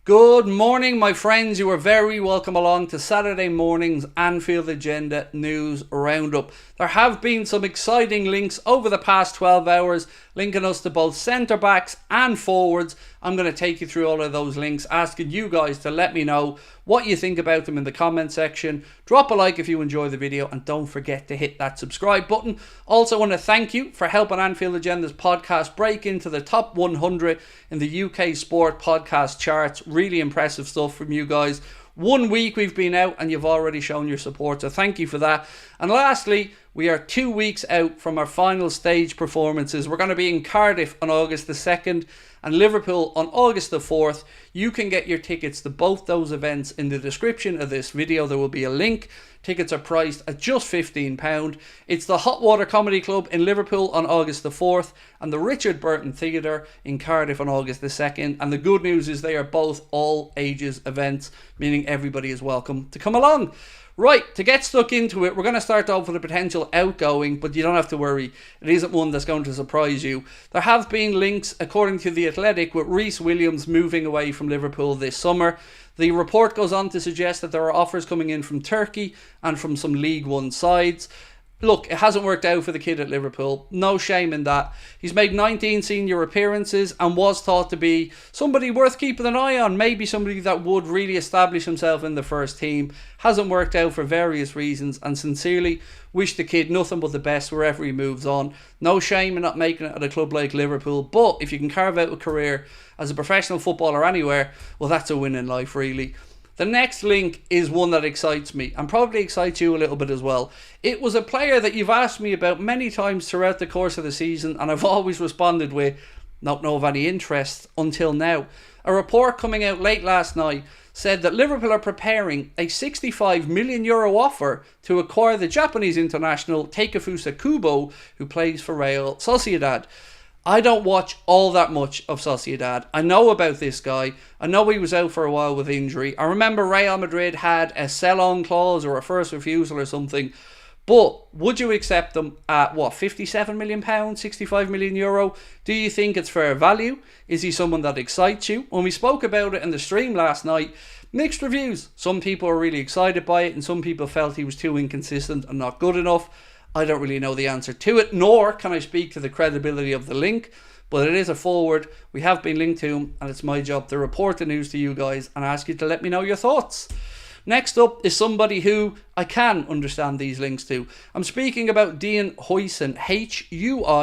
Good morning, my friends. You are very welcome along to Saturday morning's Anfield Agenda News Roundup. There have been some exciting links over the past 12 hours, linking us to both centre-backs and forwards. I'm going to take you through all of those links, asking you guys to let me know what you think about them in the comment section. Drop a like if you enjoy the video, and don't forget to hit that subscribe button. Also want to thank you for helping Anfield Agenda's podcast break into the top 100 in the UK sport podcast charts. Really impressive stuff from you guys. 1 week we've been out and you've already shown your support, so thank you for that. And lastly, we are 2 weeks out from our final stage performances. We're going to be in Cardiff on August the 2nd and Liverpool on August the 4th. You can get your tickets to both those events in the description of this video. There will be a link. Tickets are priced at just £15. It's the Hot Water Comedy Club in Liverpool on August the 4th and the Richard Burton Theatre in Cardiff on August the 2nd. And the good news is they are both all ages events, meaning everybody is welcome to come along. Right, to get stuck into it, we're going to start off with a potential outgoing, but you don't have to worry. It isn't one that's going to surprise you. There have been links, according to The Athletic, with Rhys Williams moving away from Liverpool this summer. The report goes on to suggest that there are offers coming in from Turkey and from some League One sides. Look, it hasn't worked out for the kid at Liverpool. No shame in that. He's made 19 senior appearances and was thought to be somebody worth keeping an eye on. Maybe somebody that would really establish himself in the first team. Hasn't worked out for various reasons, and sincerely wish the kid nothing but the best wherever he moves on. No shame in not making it at a club like Liverpool, but if you can carve out a career as a professional footballer anywhere, well, that's a win in life, really. The next link is one that excites me and probably excites you a little bit as well. It was a player that you've asked me about many times throughout the course of the season, and I've always responded with not know of any interest until now. A report coming out late last night said that Liverpool are preparing a €65 million offer to acquire the Japanese international Takefusa Kubo, who plays for Real Sociedad. I don't watch all that much of Sociedad. I know about this guy. I know he was out for a while with injury. I remember Real Madrid had a sell-on clause or a first refusal or something. But would you accept them at, what, £57 million, €65 million? Do you think it's fair value? Is he someone that excites you? When we spoke about it in the stream last night, mixed reviews. Some people were really excited by it and some people felt he was too inconsistent and not good enough. I don't really know the answer to it, nor can I speak to the credibility of the link, but it is a forward. We have been linked to him, and it's my job to report the news to you guys and ask you to let me know your thoughts. Next up is somebody who I can understand these links to. I'm speaking about Huijsen, Huijsen,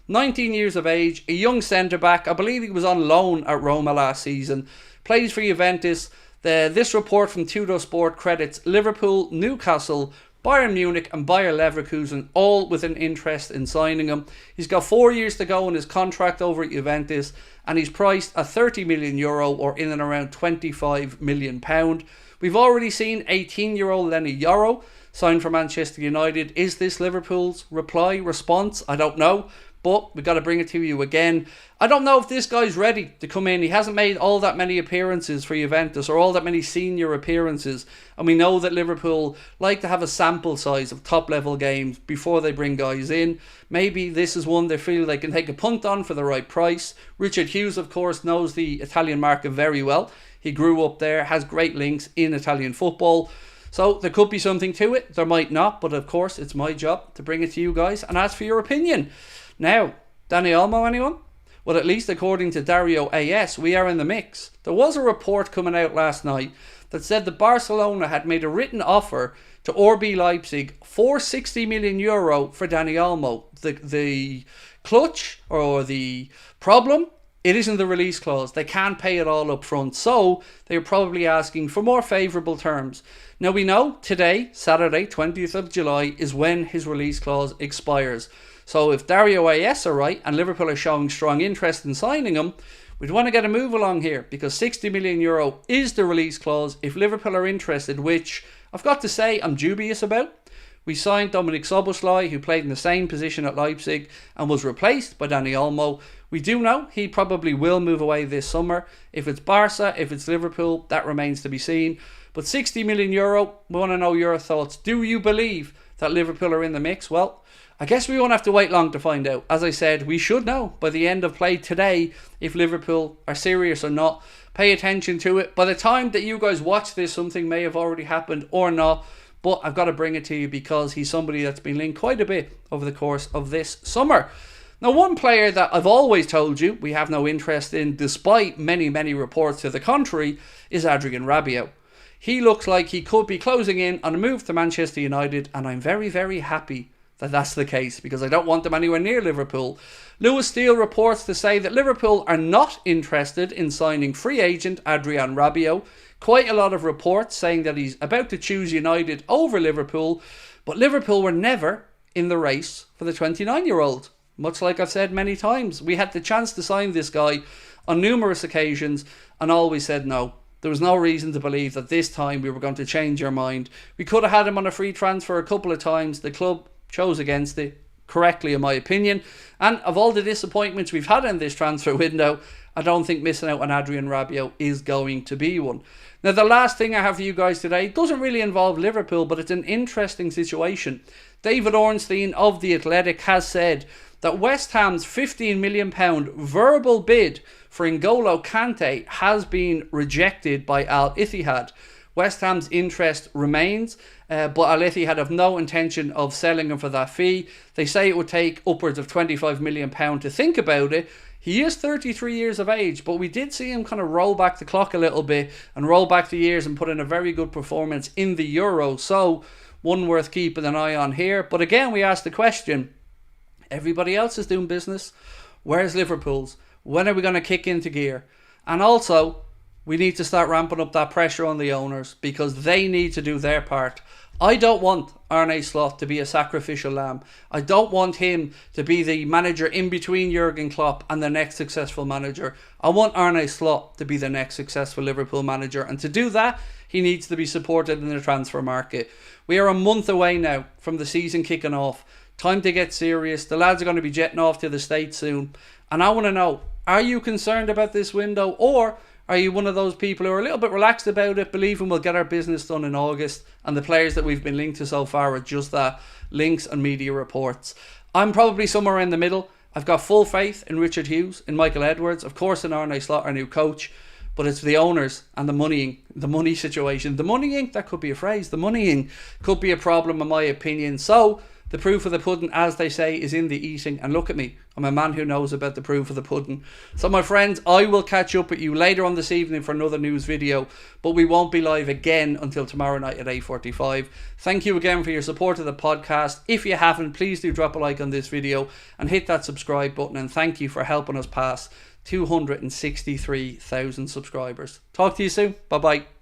19 years of age, a young centre-back. I believe he was on loan at Roma last season, plays for Juventus. This report from Tuttosport credits Liverpool, Newcastle, Bayern Munich and Bayer Leverkusen all with an interest in signing him. He's got 4 years to go in his contract over at Juventus, and he's priced at €30 million or in and around £25 million. We've already seen 18-year-old Lenny Yoro signed for Manchester United. Is this Liverpool's response? I don't know, but we've got to bring it to you again. I don't know if this guy's ready to come in. He hasn't made all that many appearances for Juventus or all that many senior appearances. And we know that Liverpool like to have a sample size of top level games before they bring guys in. Maybe this is one they feel they can take a punt on for the right price. Richard Hughes, of course, knows the Italian market very well. He grew up there, has great links in Italian football. So there could be something to it. There might not. But of course, it's my job to bring it to you guys and ask for your opinion. Now, Dani Olmo, anyone? Well, at least according to Dario AS, we are in the mix. There was a report coming out last night that said that Barcelona had made a written offer to RB Leipzig for €60 million for Dani Olmo. The clutch or the problem, it isn't the release clause. They can't pay it all up front, so they're probably asking for more favourable terms. Now we know today, Saturday, 20th of July, is when his release clause expires. So if Dario AS are right and Liverpool are showing strong interest in signing him, we'd want to get a move along here because €60 million is the release clause if Liverpool are interested, which I've got to say I'm dubious about. We signed Dominik Szoboszlai, who played in the same position at Leipzig and was replaced by Dani Olmo. We do know he probably will move away this summer. If it's Barca, if it's Liverpool, that remains to be seen. But €60 million, we want to know your thoughts. Do you believe that Liverpool are in the mix? Well, I guess we won't have to wait long to find out. As I said, we should know by the end of play today if Liverpool are serious or not. Pay attention to it. By the time that you guys watch this, something may have already happened or not. But I've got to bring it to you because he's somebody that's been linked quite a bit over the course of this summer. Now, one player that I've always told you we have no interest in, despite many, many reports to the contrary, is Adrien Rabiot. He looks like he could be closing in on a move to Manchester United, and I'm very, very happy that that's the case because I don't want them anywhere near Liverpool. Lewis Steele reports to say that Liverpool are not interested in signing free agent Adrien Rabiot. Quite a lot of reports saying that he's about to choose United over Liverpool, but Liverpool were never in the race for the 29-year-old. Much like I've said many times, we had the chance to sign this guy on numerous occasions and always said no. There was no reason to believe that this time we were going to change our mind. We could have had him on a free transfer a couple of times. The club chose against it, correctly in my opinion. And of all the disappointments we've had in this transfer window, I don't think missing out on Adrien Rabiot is going to be one. Now, the last thing I have for you guys today doesn't really involve Liverpool, but it's an interesting situation. David Ornstein of The Athletic has said that West Ham's £15 million verbal bid for N'Golo Kante has been rejected by Al Ittihad. West Ham's interest remains, but Al Ittihad have no intention of selling him for that fee. They say it would take upwards of £25 million to think about it. He is 33 years of age, but we did see him kind of roll back the clock a little bit and roll back the years and put in a very good performance in the Euro. So, one worth keeping an eye on here. But again, we asked the question, everybody else is doing business. Where's Liverpool's? When are we going to kick into gear? And also, we need to start ramping up that pressure on the owners because they need to do their part. I don't want Arne Slot to be a sacrificial lamb. I don't want him to be the manager in between Jurgen Klopp and the next successful manager. I want Arne Slot to be the next successful Liverpool manager. And to do that, he needs to be supported in the transfer market. We are a month away now from the season kicking off. Time to get serious. The lads are going to be jetting off to the States soon. And I want to know, are you concerned about this window, or are you one of those people who are a little bit relaxed about it, believing we'll get our business done in August, and the players that we've been linked to so far are just that, links and media reports? I'm probably somewhere in the middle. I've got full faith in Richard Hughes, in Michael Edwards, of course in Arne Slot, our new coach, but it's the owners and the money situation. The moneying, that could be a phrase, the moneying could be a problem in my opinion. So, the proof of the pudding, as they say, is in the eating. And look at me, I'm a man who knows about the proof of the pudding. So my friends, I will catch up with you later on this evening for another news video. But we won't be live again until tomorrow night at 8:45. Thank you again for your support of the podcast. If you haven't, please do drop a like on this video and hit that subscribe button. And thank you for helping us pass 263,000 subscribers. Talk to you soon. Bye-bye.